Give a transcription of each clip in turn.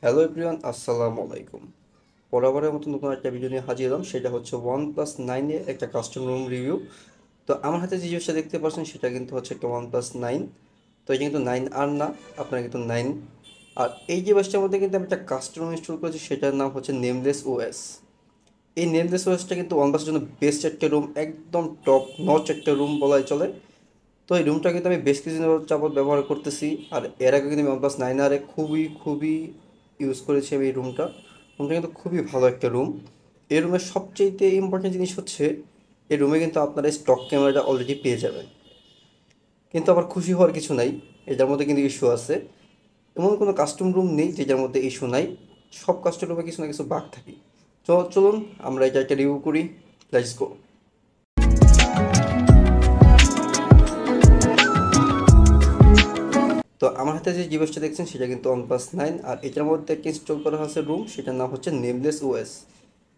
Hello everyone, আসসালামু আলাইকুম। বরাবরের মতো নতুন একটা ভিডিও নিয়ে হাজির হলাম। সেটা হচ্ছে OnePlus 9 এর একটা কাস্টম রুম রিভিউ। তো আমার হাতে যে জিনিসটা দেখতে পাচ্ছেন সেটা কিন্তু হচ্ছে একটা OnePlus 9। তো এটা কিন্তু 9R না, আপনার কিন্তু 9। আর এই ডিভাইসটার মধ্যে কিন্তু আমি একটা কাস্টম রুম ইনস্টল করেছি, সেটার নাম হচ্ছে নেমলেস ওএস। এই নেমলেস ওএসটা কিন্তু OnePlus-এর জন্য বেস্ট একটা রুম, একদম টপ নচ একটা রুম বলাই চলে। তো এই রুমটা কিন্তু আমি বেশ কিছুদিন যাবত ব্যবহার করতেছি। আর এর আগে কিন্তু আমি OnePlus 9R খুবই খুবই ইউজ করেছি আমি এই রুমটা। রুমটা কিন্তু খুবই ভালো একটা রুম। এই রুমের সবচেয়ে ইম্পর্টেন্ট জিনিস হচ্ছে এই রুমে কিন্তু আপনারা স্টক ক্যামেরাটা অলরেডি পেয়ে যাবেন। কিন্তু আবার খুশি হওয়ার কিছু নাই, এটার মধ্যে কিন্তু ইস্যু আছে। এমন কোনো কাস্টম রুম নেই যেটার মধ্যে ইস্যু নাই। সব কাস্টম রুমে কিছু না কিছু বাগ থাকে। তো চলুন আমরা এটা একটা রিভিউ করি। Let's go. তো আমার হাতে যে ডিভাইসটা দেখছেন সেটা কিন্তু OnePlus 9, আর এটার মধ্যে একটা ইনস্টল করা হয়েছে রুম, সেটার নাম হচ্ছে নেমলেস ওএস।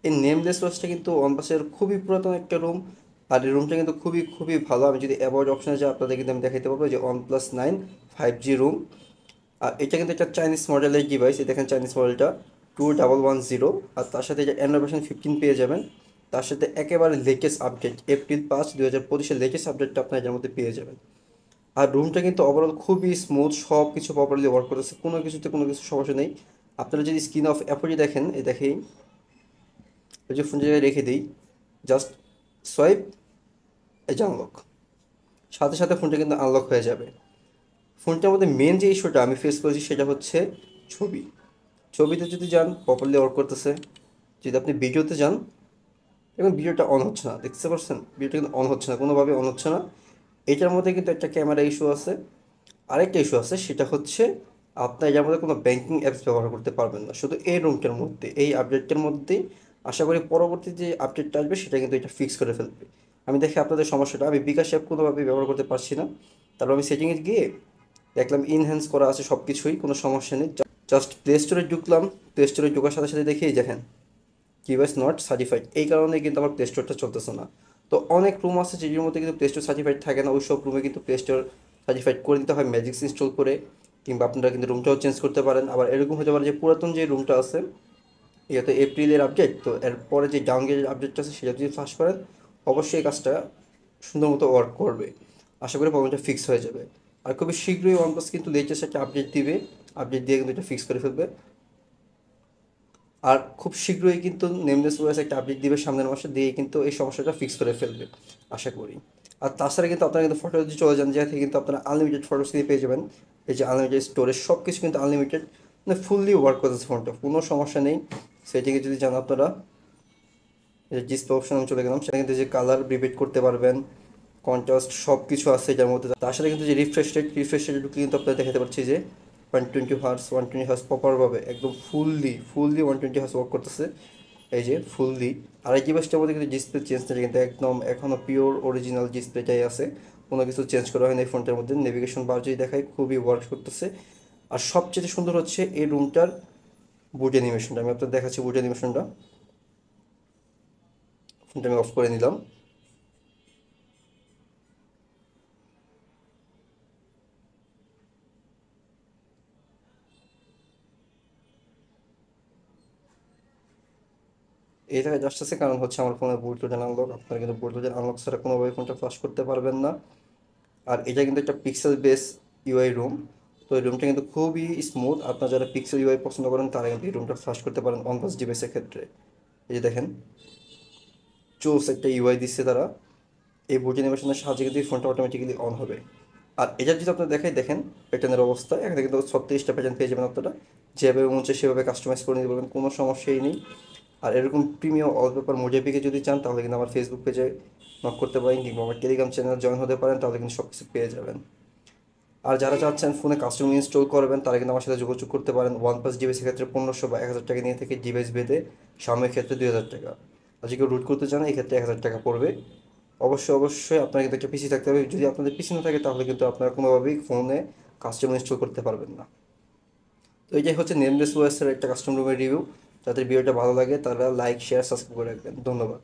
এই নেমলেস ওএসটা কিন্তু OnePlus-এর খুবই পুরাতন একটা রুম। আর এই রুমটা কিন্তু খুবই খুবই ভালো। আমি যদি অ্যাবাউট অপশনে যাই আপনাদের কিন্তু আমি দেখাতে পারবো যে OnePlus 9 5G রুম। আর এটা কিন্তু একটা চাইনিজ মডেলের ডিভাইস। এই দেখেন চাইনিজ মডেলটা 2110। আর তার সাথে যে অ্যান্ড্রয়েড ভার্সন 15 পেয়ে যাবেন। তার সাথে একেবারে লেটেস্ট আপডেট এপ্রিল 5 2025-এর লেটেস্ট আপডেটটা আপনার এটার মধ্যে পেয়ে যাবেন। আর রুমটা কিন্তু ওভারঅল খুবই স্মুথ, সব কিছু প্রপারলি ওয়ার্ক করতেছে, কোনো কিছুতে কোনো কিছু সমস্যা নেই। আপনারা যদি স্ক্রিন অফ অ্যাপলটি দেখেন, এই দেখেই ওই যে ফোন জায়গায় রেখে দিই, জাস্ট সোয়াইপ, এই যে আনলক, সাথে সাথে ফোনটা কিন্তু আনলক হয়ে যাবে। ফোনটার মধ্যে মেন যে ইস্যুটা আমি ফেস করেছি সেটা হচ্ছে ছবি। ছবিতে যদি যান প্রপারলি ওয়ার্ক করতেছে। যদি আপনি ভিডিওতে যান, এবং ভিডিওটা অন হচ্ছে না, দেখতে পাচ্ছেন ভিডিওটা কিন্তু অন হচ্ছে না, কোনোভাবে অন হচ্ছে না। এটার মধ্যে কিন্তু একটা ক্যামেরা ইস্যু আছে। আরেকটা ইস্যু আছে, সেটা হচ্ছে আপনার এটার মধ্যে কোনো ব্যাংকিং অ্যাপস ব্যবহার করতে পারবেন না, শুধু এই রুমটার মধ্যে, এই আপডেটটার মধ্যে। আশা করি পরবর্তী যে আপডেটটা আসবে সেটা কিন্তু এটা ফিক্স করে ফেলবে। আমি দেখি আপনাদের সমস্যাটা, আমি বিকাশ অ্যাপ কোনোভাবেই ব্যবহার করতে পারছি না। তারপর আমি সেটিংয়ে গিয়ে দেখলাম ইনহ্যান্স করা আছে সব কিছুই, কোনো সমস্যা নেই। জাস্ট প্লে স্টোরে ঢুকলাম। প্লে স্টোরে ঢোকার সাথে সাথে দেখেই দেখেন ডিভাইস নট সার্টিফাইড, এই কারণে কিন্তু আমার প্লে স্টোরটা চলতেছে না। তো অনেক রুম আছে যেটির মধ্যে কিন্তু প্লে স্টোর সার্টিফাইড থাকে না, ওই সব রুমে কিন্তু প্লে স্টোর সার্টিফাইড করে দিতে হয় ম্যাজিক্স ইনস্টল করে। কিংবা আপনারা কিন্তু রুমটাও চেঞ্জ করতে পারেন। আবার এরকম হতে পারে যে পুরাতন যে রুমটা আছে, এটা তো এপ্রিলের আপডেট, তো এরপরে যে ডাউনগ্রেডের আপডেটটা আছে সেটা যদি ফ্লাশ করেন, অবশ্যই এই কাজটা সুন্দর মতো ওয়ার্ক করবে। আশা করি প্রবলেমটা ফিক্স হয়ে যাবে। আর খুবই শীঘ্রই OnePlus কিন্তু লেটেস্ট একটা আপডেট দিবে। আপডেট দিয়ে কিন্তু এটা ফিক্স করে ফেলবে। আর খুব শীঘ্রই কিন্তু নেমলেস ওএস একটা আপডেট দিবে সামনের মাসে, দিয়ে কিন্তু এই সমস্যাটা ফিক্স করে ফেলবে আশা করি। আর তাছাড়া কিন্তু আপনারা কিন্তু ফটো যদি চলে যান, যেখান থেকে কিন্তু আপনারা আনলিমিটেড ফটোস দিয়ে পেয়ে যাবেন। এই যে আনলিমিটেড স্টোরেজ, সব কিছু কিন্তু আনলিমিটেড, মানে ফুললি ওয়ার্ক করতেছে ফোনটা, কোনো সমস্যা নেই। সেটিংয়ে যদি যান আপনারা, এই যে ডিসপ্লে অপশন আমি চলে গেলাম, সেটা কিন্তু যে কালার ব্রিভেট করতে পারবেন, কন্ট্রাস্ট সব কিছু আছে এটার মধ্যে। তার সাথে কিন্তু যে রিফ্রেশ রেট ঢুকলে কিন্তু আপনারা দেখাতে পারছি যে 120 হার্স প্রপারভাবে একদম ফুললি 120 হার্স ওয়ার্ক করতেছে। এই যে ফুললি। আর এই ডিভাইসটার মধ্যে কিন্তু ডিসপ্লে চেঞ্জ নেই, কিন্তু একদম এখনও পিওর অরিজিনাল ডিসপ্লেটাই আছে, কোনো কিছু চেঞ্জ করা হয়নি এই ফোনটার মধ্যে। নেভিগেশন বার যদি দেখায় খুবই ওয়ার্ক করতেছে। আর সবচেয়ে সুন্দর হচ্ছে এই রুমটার বুট অ্যানিমেশনটা, আমি আপনাদের দেখাচ্ছি বুট অ্যানিমেশনটা। ফোনটা আমি অফ করে নিলাম। এই জায়গায় জাস্ট আছে কারণ হচ্ছে আমার ফোনে ব্লুটুথ আনলক, আপনারা কিন্তু ব্লুটুথ আনলক ছাড়া কোনোভাবে ফোনটা ফ্লাশ করতে পারবেন না। আর এটা কিন্তু একটা পিক্সেল বেস ইউআই রুম। তো এই রুমটা কিন্তু খুবই স্মুথ, আপনারা যারা পিক্সেল ইউআই পছন্দ করেন তারা কিন্তু এই রুমটা ফ্লাশ করতে পারেন OnePlus ডিভাইসের ক্ষেত্রে। এই যে দেখেন চোস একটা ইউআই দিচ্ছে তারা। এই বুট অ্যানিমেশনের সাহায্যে কিন্তু এই ফোনটা অটোমেটিক্যালি অন হবে। আর এটা যদি আপনারা দেখাই, দেখেন প্যাটার্নের অবস্থা, এখানে কিন্তু 36টা প্যাটার্ন পেয়ে যাবেন আপনারা। যেভাবে মন চায় সেভাবে কাস্টমাইজ করে নিতে পারবেন, কোনো সমস্যাই নেই। আর এরকম প্রিমিয়াম ওয়ালপেপার মোজাইপিকে যদি চান তাহলে কিন্তু আমার ফেসবুক পেজে নক করতে পারেন, কিংবা আমার টেলিগ্রাম চ্যানেল জয়েন হতে পারেন, তাহলে কিন্তু সব কিছু পেয়ে যাবেন। আর যারা চাচ্ছেন ফোনে কাস্টম ইনস্টল করবেন তারা কিন্তু আমার সাথে যোগাযোগ করতে পারেন। OnePlus ডিভাইসের ক্ষেত্রে 1500 বা 1000 টাকা নিয়ে থেকে ডিভাইস বেঁধে, সাময়িক ক্ষেত্রে 2000 টাকা। আর যদি কেউ রুট করতে চান এই ক্ষেত্রে 1000 টাকা পড়বে। অবশ্যই আপনার কিন্তু একটা পিসি থাকতে হবে, যদি আপনাদের পিসি না থাকে তাহলে কিন্তু আপনারা কোনোভাবেই ফোনে কাস্টম ইনস্টল করতে পারবেন না। তো এটাই হচ্ছে নেমলেস ওএসের একটা কাস্টম রুমের রিভিউ। যাদের ভিডিওটা ভালো লাগে তারা লাইক শেয়ার সাবস্ক্রাইব করে রাখবেন। ধন্যবাদ।